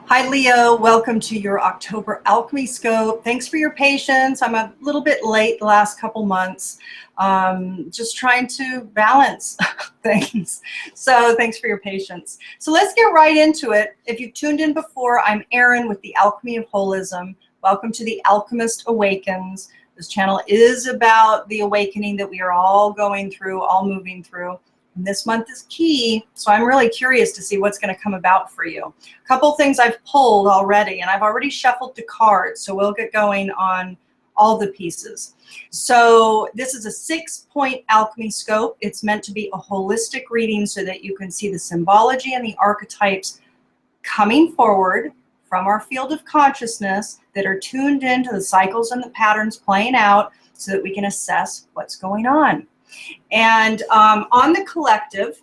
Hi Leo, welcome to your October Alchemy Scope. Thanks for your patience. I'm a little bit late the last couple months, just trying to balance things. So thanks for your patience. So let's get right into it. If you've tuned in before, I'm Erin with the Alchemy of Holism. Welcome to The Alchemist Awakens. This channel is about the awakening that we are all going through, all moving through. And this month is key, so I'm really curious to see what's going to come about for you. A couple things I've pulled already, and I've already shuffled the cards, so we'll get going on all the pieces. So this is a 6-point alchemy scope. It's meant to be a holistic reading so that you can see the symbology and the archetypes coming forward from our field of consciousness that are tuned into the cycles and the patterns playing out so that we can assess what's going on. And on the collective,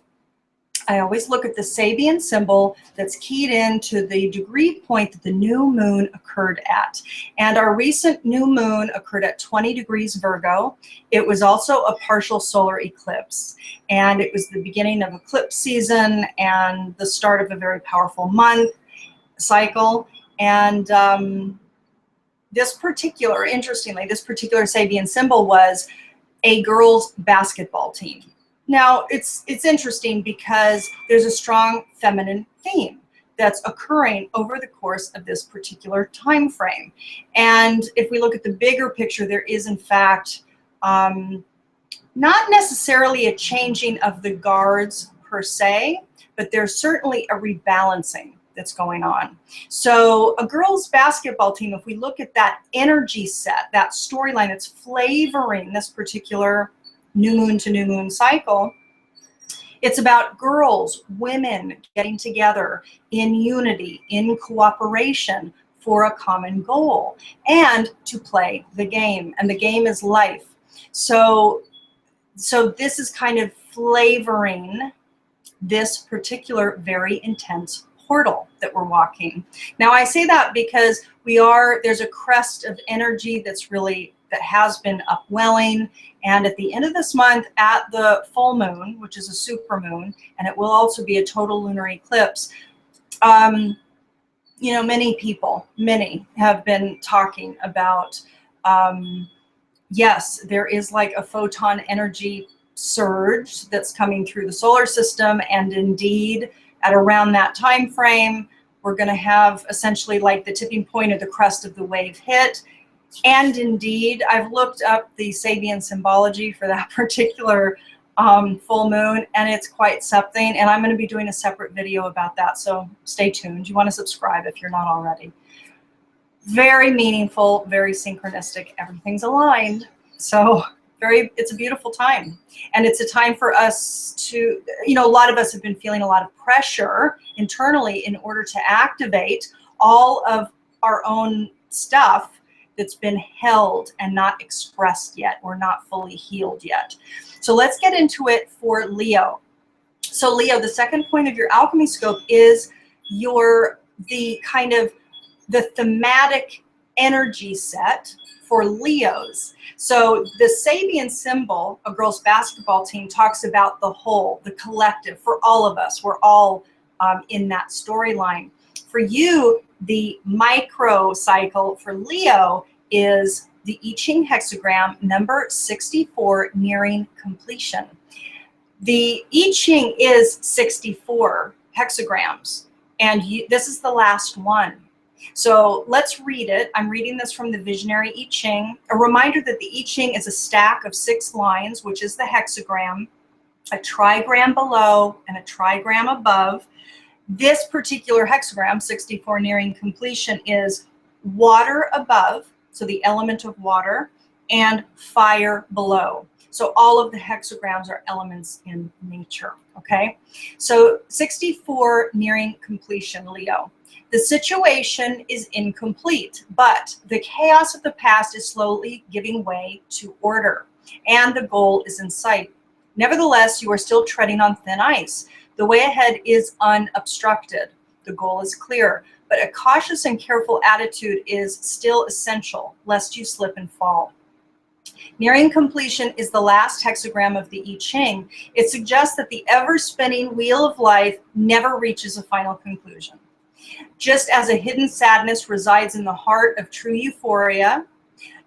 I always look at the Sabian symbol that's keyed into the degree point that the new moon occurred at. And our recent new moon occurred at 20 degrees Virgo. It was also a partial solar eclipse. And it was the beginning of eclipse season and the start of a very powerful month cycle. And interestingly, this particular Sabian symbol was a girls' basketball team. Now, it's interesting because there's a strong feminine theme that's occurring over the course of this particular time frame. And if we look at the bigger picture, there is, in fact, not necessarily a changing of the guards per se, but there's certainly a rebalancing that's going on. So a girls' basketball team, if we look at that energy set, that storyline that's flavoring this particular new moon to new moon cycle, it's about girls, women getting together in unity, in cooperation for a common goal and to play the game. And the game is life. So this is kind of flavoring this particular very intense portal that we're walking. Now I say that because there's a crest of energy that has been upwelling, and at the end of this month at the full moon, which is a super moon, and it will also be a total lunar eclipse, many have been talking about, yes, there is like a photon energy surge that's coming through the solar system, and indeed at around that time frame, we're going to have essentially like the tipping point of the crest of the wave hit. And indeed, I've looked up the Sabian Symbology for that particular full moon, and it's quite something. And I'm going to be doing a separate video about that, so stay tuned. You want to subscribe if you're not already. Very meaningful, very synchronistic. Everything's aligned. So it's a beautiful time. And it's a time for us to, a lot of us have been feeling a lot of pressure internally in order to activate all of our own stuff that's been held and not expressed yet or not fully healed yet. So let's get into it for Leo. So Leo, the second point of your alchemy scope is the thematic energy set for Leos. So the Sabian symbol, a girls' basketball team, talks about the whole, the collective, for all of us. We're all in that storyline. For you, the micro cycle for Leo is the I Ching hexagram number 64, nearing completion. The I Ching is 64 hexagrams, and this is the last one. So let's read it. I'm reading this from the Visionary I Ching. A reminder that the I Ching is a stack of 6 lines, which is the hexagram, a trigram below and a trigram above. This particular hexagram, 64 nearing completion, is water above, so the element of water, and fire below. So all of the hexagrams are elements in nature, okay? So 64 nearing completion, Leo. The situation is incomplete, but the chaos of the past is slowly giving way to order, and the goal is in sight. Nevertheless, you are still treading on thin ice. The way ahead is unobstructed. The goal is clear, but a cautious and careful attitude is still essential, lest you slip and fall. Nearing completion is the last hexagram of the I Ching. It suggests that the ever-spinning wheel of life never reaches a final conclusion. Just as a hidden sadness resides in the heart of true euphoria,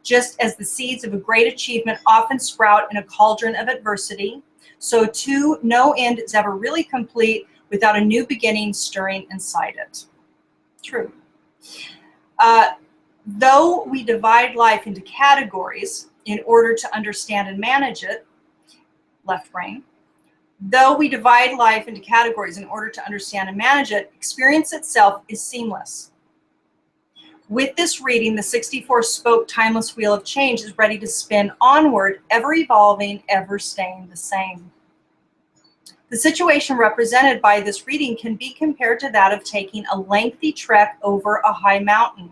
just as the seeds of a great achievement often sprout in a cauldron of adversity, so too no end is ever really complete without a new beginning stirring inside it. True. Though we divide life into categories in order to understand and manage it, left brain, though we divide life into categories in order to understand and manage it, experience itself is seamless. With this reading, the 64-spoke timeless wheel of change is ready to spin onward, ever evolving, ever staying the same. The situation represented by this reading can be compared to that of taking a lengthy trek over a high mountain.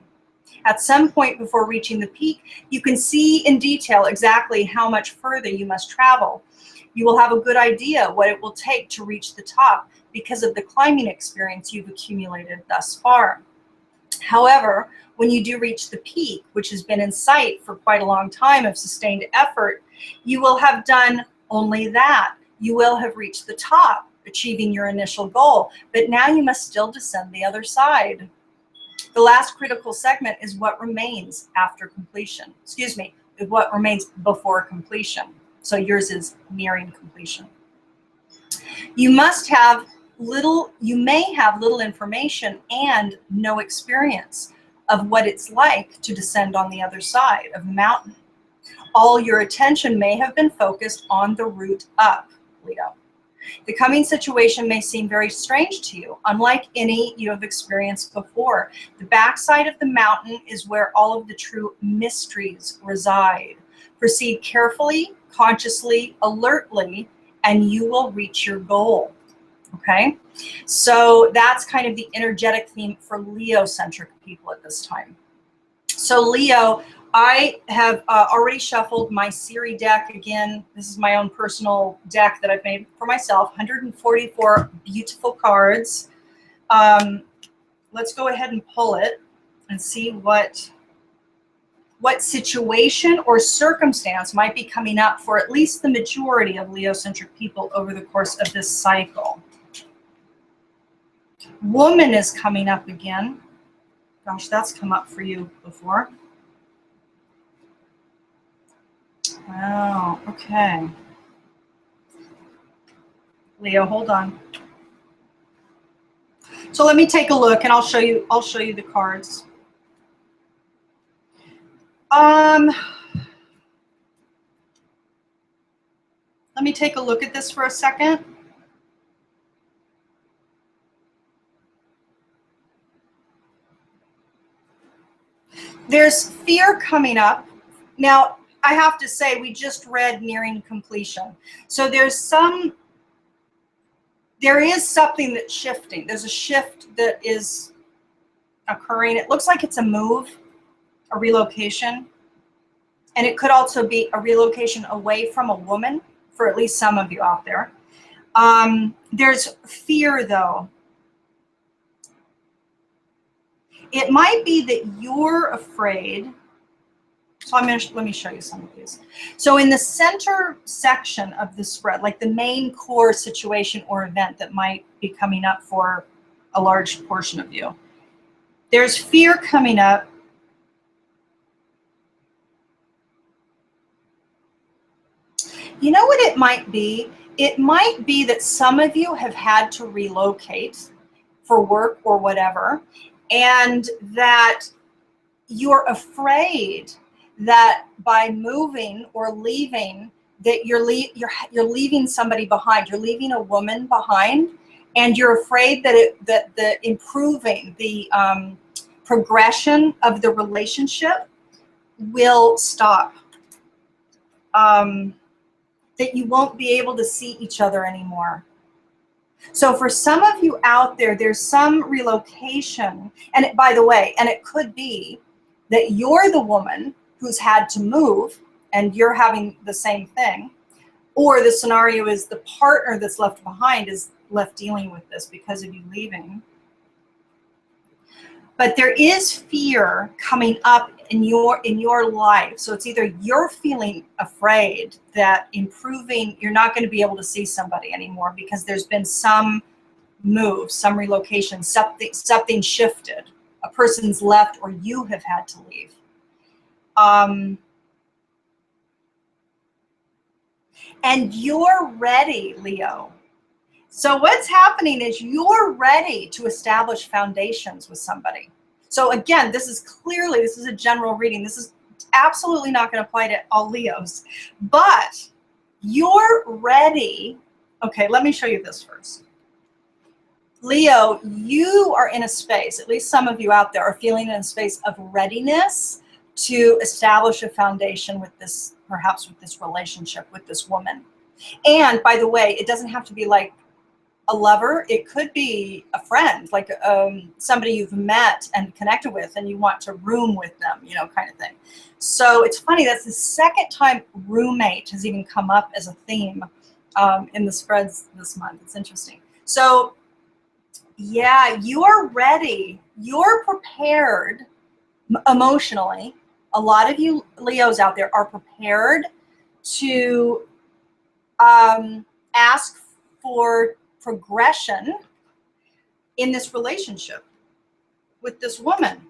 At some point before reaching the peak, you can see in detail exactly how much further you must travel. You will have a good idea what it will take to reach the top because of the climbing experience you've accumulated thus far. However, when you do reach the peak, which has been in sight for quite a long time of sustained effort, you will have done only that. You will have reached the top, achieving your initial goal, but now you must still descend the other side. The last critical segment is what remains after completion. Excuse me, what remains before completion. So yours is nearing completion. You may have little information and no experience of what it's like to descend on the other side of the mountain. All your attention may have been focused on the route up, Leo. The coming situation may seem very strange to you, unlike any you have experienced before. The backside of the mountain is where all of the true mysteries reside. Proceed carefully, consciously, alertly, and you will reach your goal. Okay, so that's kind of the energetic theme for Leo-centric people at this time. So Leo, I have already shuffled my Siri deck again. This is my own personal deck that I've made for myself, 144 beautiful cards. Let's go ahead and pull it and see what situation or circumstance might be coming up for at least the majority of Leo-centric people over the course of this cycle. Woman is coming up again. Gosh, that's come up for you before. Wow, okay. Leo, hold on. So let me take a look and I'll show you the cards. Let me take a look at this for a second. There's fear coming up. Now, I have to say, we just read nearing completion. So there is something that's shifting. There's a shift that is occurring. It looks like it's a move, a relocation. And it could also be a relocation away from a woman, for at least some of you out there. There's fear, though. It might be that you're afraid. So let me show you some of these. So in the center section of the spread, like the main core situation or event that might be coming up for a large portion of you, there's fear coming up. You know what it might be? It might be that some of you have had to relocate for work or whatever, and that you're afraid that by moving or leaving, that you're leaving somebody behind. You're leaving a woman behind, and you're afraid that the improving, the progression of the relationship will stop. That you won't be able to see each other anymore. So for some of you out there, there's some relocation. And by the way, and it could be that you're the woman who's had to move and you're having the same thing. Or the scenario is the partner that's left behind is left dealing with this because of you leaving. But there is fear coming up in your life. So it's either you're feeling afraid that improving, you're not going to be able to see somebody anymore because there's been some move, some relocation, something shifted. A person's left or you have had to leave. And you're ready, Leo. So what's happening is you're ready to establish foundations with somebody. So again, this is a general reading. This is absolutely not going to apply to all Leos, but you're ready. Okay, let me show you this first. Leo, you are in a space, at least some of you out there are feeling in a space of readiness to establish a foundation with this, perhaps with this relationship with this woman. And by the way, it doesn't have to be like a lover. It could be a friend, like somebody you've met and connected with and you want to room with them, you know, kind of thing. So it's funny, that's the second time roommate has even come up as a theme in the spreads this month. It's interesting. So yeah, you're ready. You're prepared emotionally. A lot of you Leos out there are prepared to ask for progression in this relationship with this woman.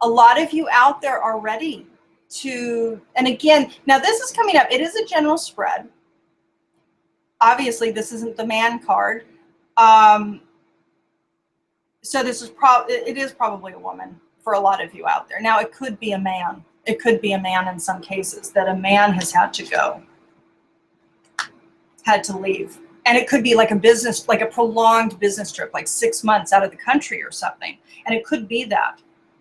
A lot of you out there are ready to, and again, now this is coming up. It is a general spread. Obviously, this isn't the man card. So this is it is probably a woman for a lot of you out there. Now it could be a man. It could be a man in some cases, that a man has had to go, had to leave. And it could be like a business, like a prolonged business trip, like 6 months out of the country or something. And it could be that,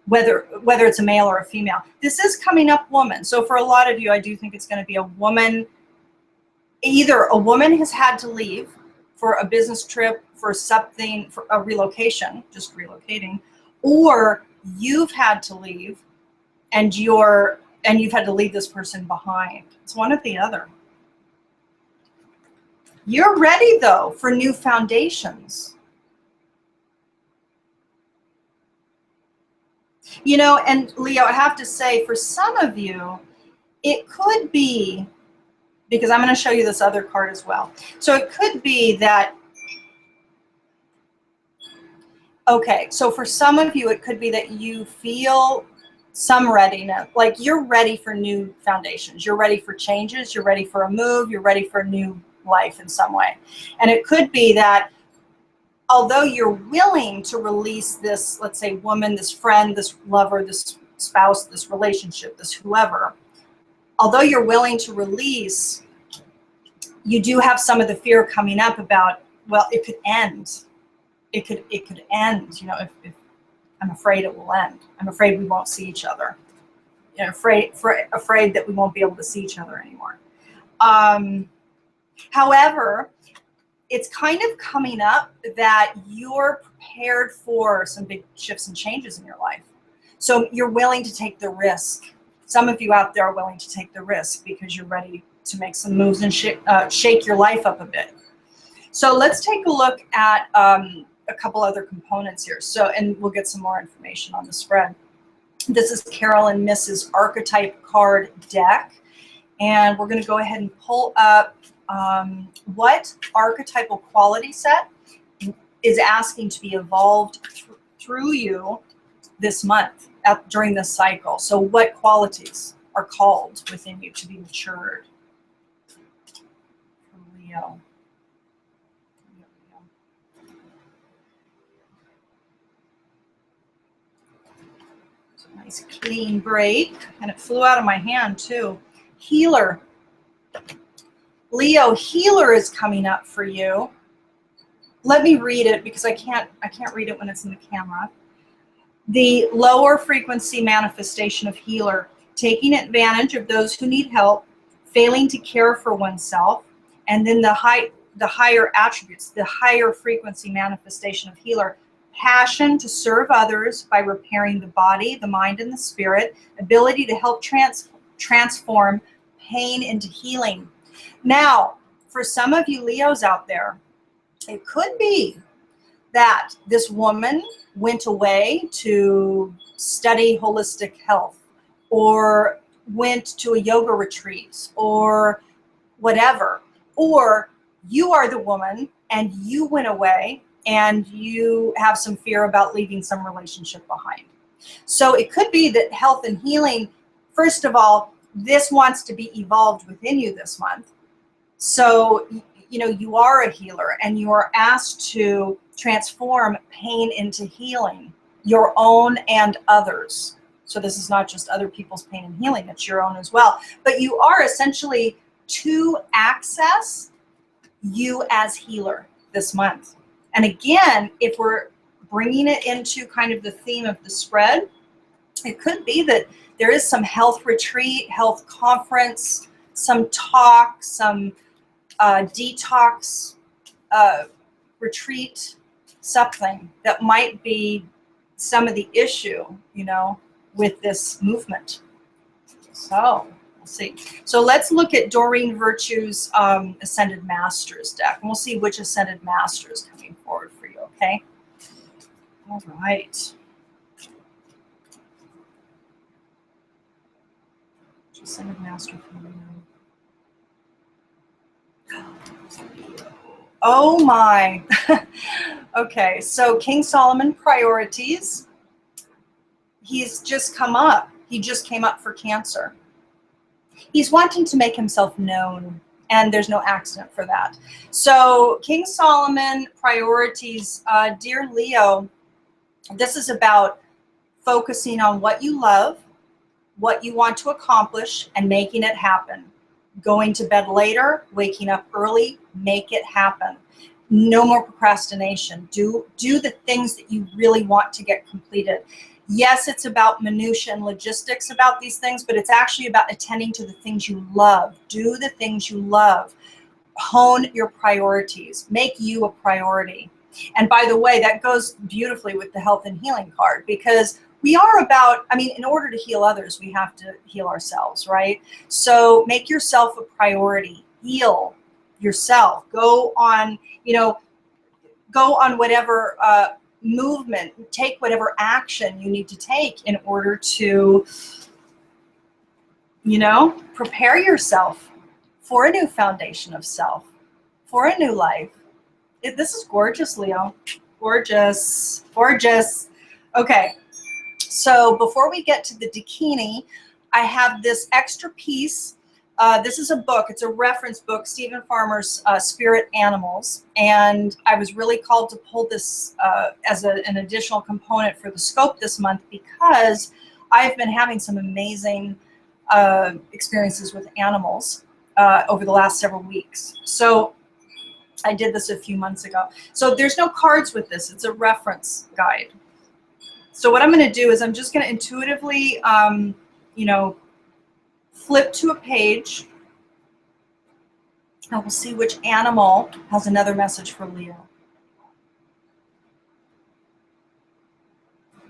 whether it's a male or a female. This is coming up woman. So for a lot of you, I do think it's going to be a woman. Either a woman has had to leave for a business trip, for something, for a relocation, just relocating, or you've had to leave and you've had to leave this person behind. It's one or the other. You're ready though for new foundations. You know, and Leo, I have to say, for some of you, it could be, because I'm going to show you this other card as well. So it could be that, okay, so for some of you, it could be that you feel some readiness, like you're ready for new foundations. You're ready for changes. You're ready for a move. You're ready for a new life in some way. And it could be that although you're willing to release this, let's say woman, this friend, this lover, this spouse, this relationship, this whoever, although you're willing to release, you do have some of the fear coming up about, well, it could end. It could end, you know, if I'm afraid it will end. I'm afraid we won't see each other. You know, afraid that we won't be able to see each other anymore. However, it's kind of coming up that you're prepared for some big shifts and changes in your life. So you're willing to take the risk. Some of you out there are willing to take the risk because you're ready to make some moves and shake your life up a bit. So let's take a look at a couple other components here. So, and we'll get some more information on the spread. This is Carol and Mrs. Archetype card deck. And we're going to go ahead and pull up what archetypal quality set is asking to be evolved through you this month during this cycle. So what qualities are called within you to be matured? For Leo. So nice clean break, and it flew out of my hand too. Healer. Leo, healer is coming up for you. Let me read it because I can't read it when it's in the camera. The lower frequency manifestation of healer, taking advantage of those who need help, failing to care for oneself, and then the higher attributes, the higher frequency manifestation of healer, passion to serve others by repairing the body, the mind, and the spirit, ability to help transform pain into healing. Now, for some of you Leos out there, it could be that this woman went away to study holistic health, or went to a yoga retreat, or whatever, or you are the woman and you went away and you have some fear about leaving some relationship behind. So it could be that health and healing, first of all, this wants to be evolved within you this month. So, you know, you are a healer and you are asked to transform pain into healing, your own and others. So this is not just other people's pain and healing, it's your own as well. But you are essentially to access you as healer this month. And again, if we're bringing it into kind of the theme of the spread, it could be that there is some health retreat, health conference, some talk, some detox retreat, something that might be some of the issue, you know, with this movement. So we'll see. So let's look at Doreen Virtue's Ascended Masters deck, and we'll see which Ascended Master is coming forward for you, okay? All right. Ascended Master for you. Oh my. Okay, so King Solomon priorities. He's just come up. He just came up for Cancer. He's wanting to make himself known, and there's no accident for that. So King Solomon priorities, dear Leo, this is about focusing on what you love, what you want to accomplish, and making it happen. Going to bed later, waking up early, make it happen. No more procrastination. Do the things that you really want to get completed. Yes, it's about minutia and logistics about these things, but it's actually about attending to the things you love. Do the things you love. Hone your priorities. Make you a priority. And by the way, that goes beautifully with the health and healing card, because we are about, I mean, in order to heal others, we have to heal ourselves, right? So make yourself a priority. Heal yourself. Go on, you know, go on whatever movement, take whatever action you need to take in order to, you know, prepare yourself for a new foundation of self, for a new life. This is gorgeous, Leo. Gorgeous, gorgeous. Okay, so before we get to the Dakini, I have this extra piece. This is a book. It's a reference book, Stephen Farmer's Spirit Animals. And I was really called to pull this as an additional component for the scope this month, because I've been having some amazing experiences with animals over the last several weeks. So I did this a few months ago. So there's no cards with this. It's a reference guide. So what I'm going to do is I'm just going to intuitively, you know, flip to a page, and we'll see which animal has another message for Leo.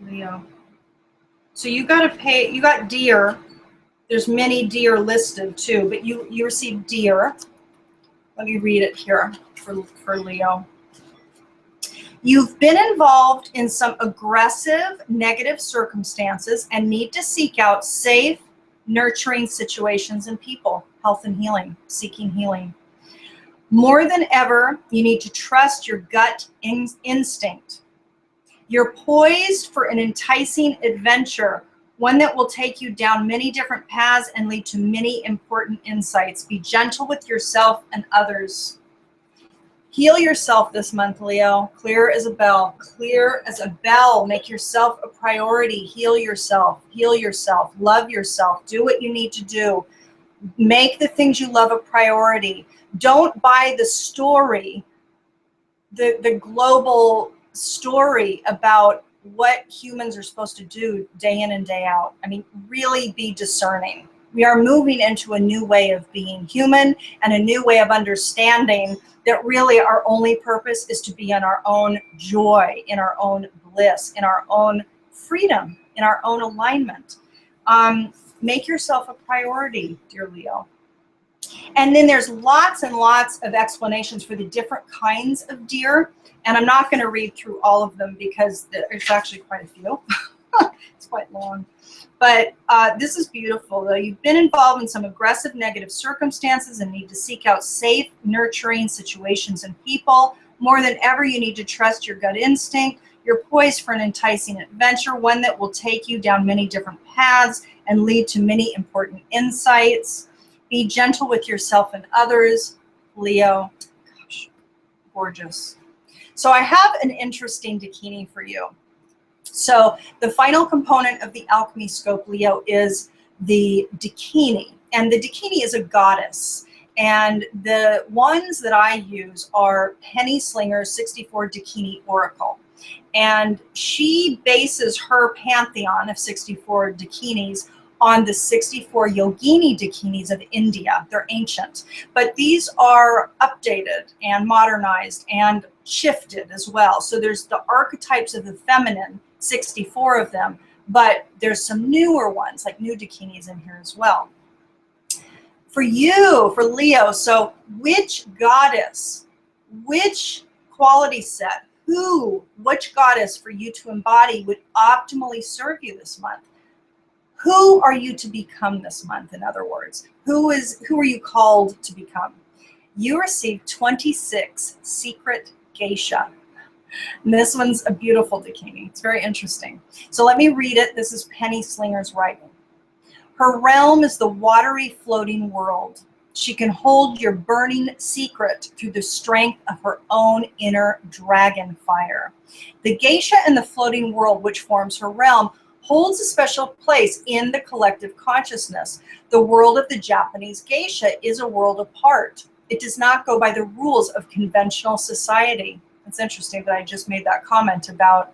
Leo. So you got to pay, you got deer. There's many deer listed too, but you received deer. Let me read it here for Leo. You've been involved in some aggressive, negative circumstances and need to seek out safe, nurturing situations and people. Health and healing, seeking healing. More than ever, you need to trust your gut instinct. You're poised for an enticing adventure, one that will take you down many different paths and lead to many important insights. Be gentle with yourself and others. Heal yourself this month, Leo. Clear as a bell. Clear as a bell. Make yourself a priority. Heal yourself. Heal yourself. Love yourself. Do what you need to do. Make the things you love a priority. Don't buy the story, the global story about what humans are supposed to do day in and day out. I mean, really be discerning. We are moving into a new way of being human and a new way of understanding that really our only purpose is to be in our own joy, in our own bliss, in our own freedom, in our own alignment. Make yourself a priority, dear Leo. And then there's lots and lots of explanations for the different kinds of deer. And I'm not going to read through all of them because there's actually quite a few. It's quite long. But this is beautiful, though. You've been involved in some aggressive negative circumstances and need to seek out safe, nurturing situations and people. More than ever, you need to trust your gut instinct. You're poised for an enticing adventure, one that will take you down many different paths and lead to many important insights. Be gentle with yourself and others, Leo. Gosh, gorgeous. So I have an interesting Dakini for you. So the final component of the Alchemy Scope, Leo, is the Dakini. And the Dakini is a goddess. And the ones that I use are Penny Slinger's 64 Dakini Oracle. And she bases her pantheon of 64 Dakinis on the 64 Yogini Dakinis of India. They're ancient, but these are updated and modernized and shifted as well. So there's the archetypes of the feminine, 64 of them, but there's some newer ones, like new Dakinis in here as well. For you, for Leo, so which goddess, which quality set, which goddess for you to embody would optimally serve you this month? Who are you to become this month, in other words? Who are you called to become? You received 26 secret geisha. And this one's a beautiful Dakini. It's very interesting. So let me read it. This is Penny Slinger's writing. Her realm is the watery floating world. She can hold your burning secret through the strength of her own inner dragon fire. The geisha in the floating world, which forms her realm, holds a special place in the collective consciousness. The world of the Japanese geisha is a world apart. It does not go by the rules of conventional society. It's interesting that I just made that comment about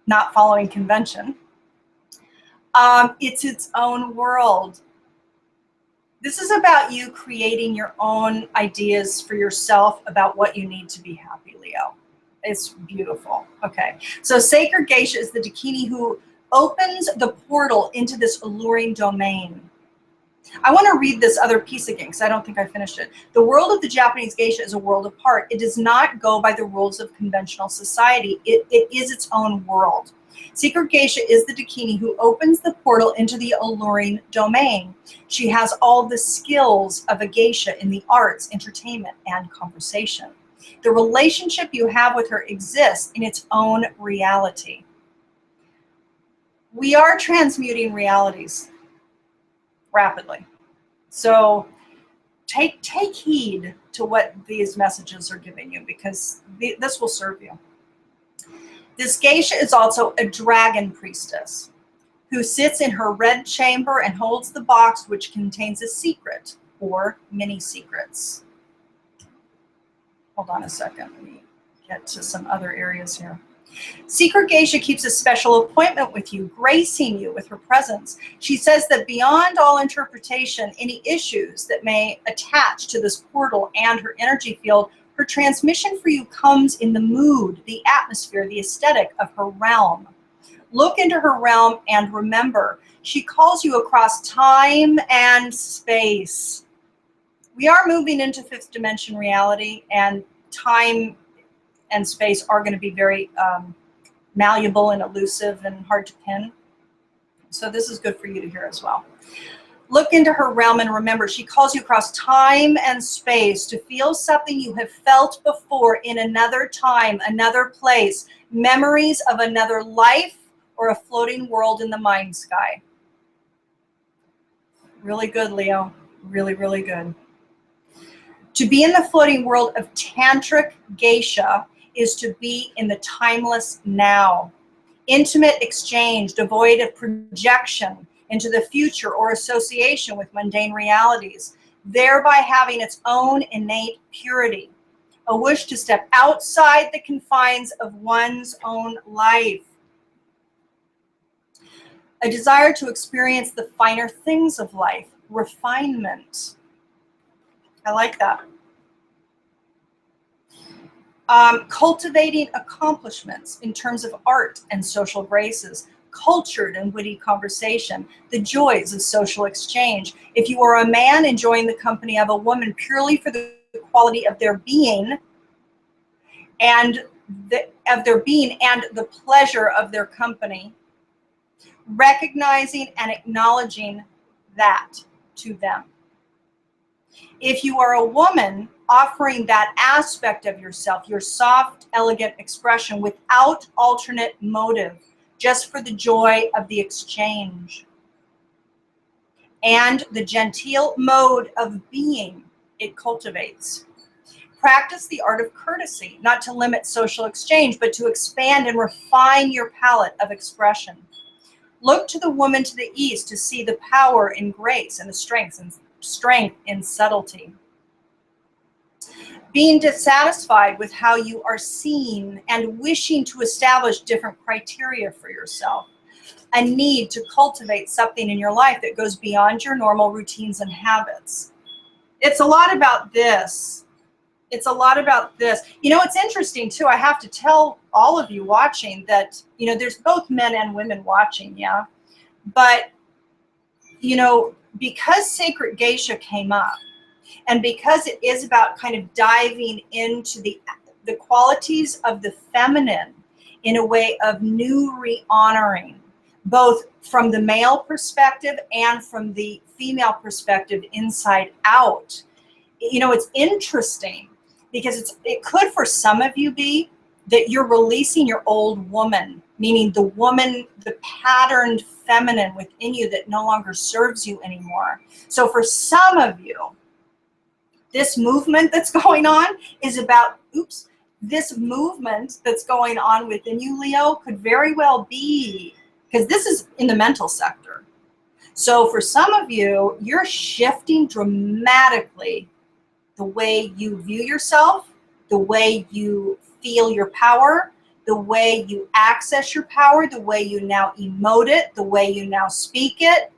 not following convention. It's its own world. This is about you creating your own ideas for yourself about what you need to be happy, Leo. It's beautiful. Okay, so Sacred Geisha is the Dakini who opens the portal into this alluring domain. I want to read this other piece again because I don't think I finished it. The world of the Japanese geisha is a world apart. It does not go by the rules of conventional society. It is its own world. Secret Geisha is the Dakini who opens the portal into the alluring domain. She has all the skills of a geisha in the arts, entertainment, and conversation. The relationship you have with her exists in its own reality. We are transmuting realities rapidly. So take heed to what these messages are giving you, because this will serve you. This geisha is also a dragon priestess who sits in her red chamber and holds the box which contains a secret or many secrets. Hold on a second. Let me get to some other areas here. Secret Geisha keeps a special appointment with you, gracing you with her presence. She says that beyond all interpretation, any issues that may attach to this portal and her energy field, her transmission for you comes in the mood, the atmosphere, the aesthetic of her realm. Look into her realm and remember, she calls you across time and space. We are moving into fifth dimension reality, and time and space are going to be very malleable and elusive and hard to pin. So this is good for you to hear as well. Look into her realm and remember, she calls you across time and space to feel something you have felt before in another time, another place, memories of another life or a floating world in the mind sky. Really good, Leo. Really, really good. To be in the floating world of tantric geisha is to be in the timeless now. Intimate exchange, devoid of projection into the future or association with mundane realities, thereby having its own innate purity, a wish to step outside the confines of one's own life, a desire to experience the finer things of life, refinement. I like that. Cultivating accomplishments in terms of art and social graces, cultured and witty conversation, the joys of social exchange. If you are a man enjoying the company of a woman purely for the quality of their being and the pleasure of their company, recognizing and acknowledging that to them. If you are a woman, offering that aspect of yourself, your soft, elegant expression without alternate motive, just for the joy of the exchange and the genteel mode of being it cultivates. Practice the art of courtesy, not to limit social exchange, but to expand and refine your palette of expression. Look to the woman to the east to see the power in grace and the strength in subtlety. Being dissatisfied with how you are seen and wishing to establish different criteria for yourself. A need to cultivate something in your life that goes beyond your normal routines and habits. It's a lot about this. It's a lot about this. You know, it's interesting too. I have to tell all of you watching that, you know, there's both men and women watching, yeah. But, you know, because Sacred Geisha came up, and because it is about kind of diving into the qualities of the feminine in a way of new re-honoring, both from the male perspective and from the female perspective inside out. You know, it's interesting because it could for some of you be that you're releasing your old woman, meaning the woman, the patterned feminine within you that no longer serves you anymore. So for some of you, this movement that's going on is about, this movement that's going on within you, Leo, could very well be, because this is in the mental sector. So for some of you, you're shifting dramatically the way you view yourself, the way you feel your power, the way you access your power, the way you now emote it, the way you now speak it.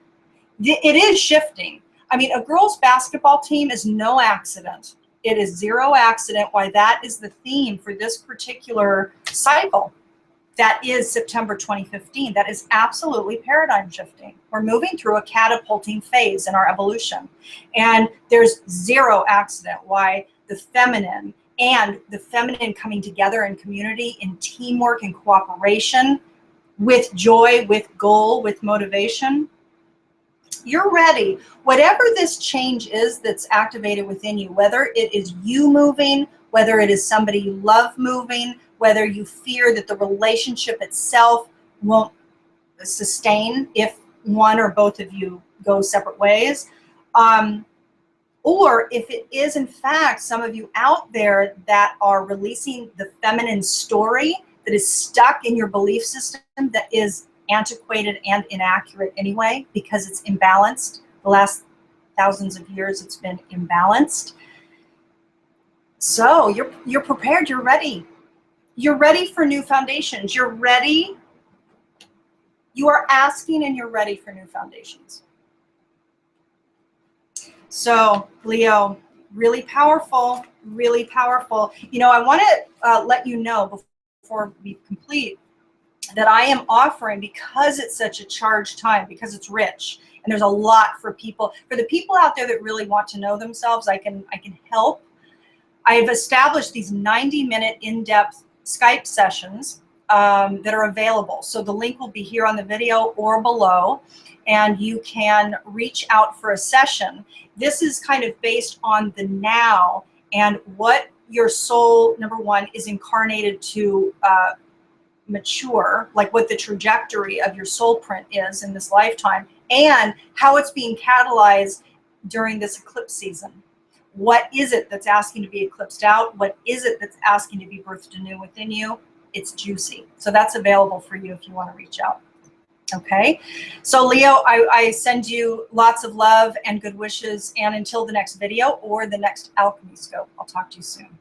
It is shifting. I mean, a girls' basketball team is no accident. It is zero accident why that is the theme for this particular cycle. That is September 2015. That is absolutely paradigm shifting. We're moving through a catapulting phase in our evolution. And there's zero accident why the feminine and the feminine coming together in community, in teamwork and cooperation, with joy, with goal, with motivation. You're ready. Whatever this change is that's activated within you, whether it is you moving, whether it is somebody you love moving, whether you fear that the relationship itself won't sustain if one or both of you go separate ways, or if it is in fact some of you out there that are releasing the feminine story that is stuck in your belief system that is antiquated and inaccurate anyway, because it's imbalanced. The last thousands of years it's been imbalanced. So you're prepared, you're ready. You're ready for new foundations. You're ready. You are asking and you're ready for new foundations. So Leo, really powerful, really powerful. You know, I want to let you know before we complete that I am offering, because it's such a charged time, because it's rich and there's a lot for people, for the people out there that really want to know themselves, I can help. I've established these 90-minute in-depth Skype sessions that are available. So the link will be here on the video or below, and you can reach out for a session. This is kind of based on the now and what your soul, number one, is incarnated to mature, like what the trajectory of your soul print is in this lifetime, and how it's being catalyzed during this eclipse season. What is it that's asking to be eclipsed out? What is it that's asking to be birthed anew within you? It's juicy. So that's available for you if you want to reach out. Okay. So Leo, I send you lots of love and good wishes. And until the next video or the next Alchemy Scope, I'll talk to you soon.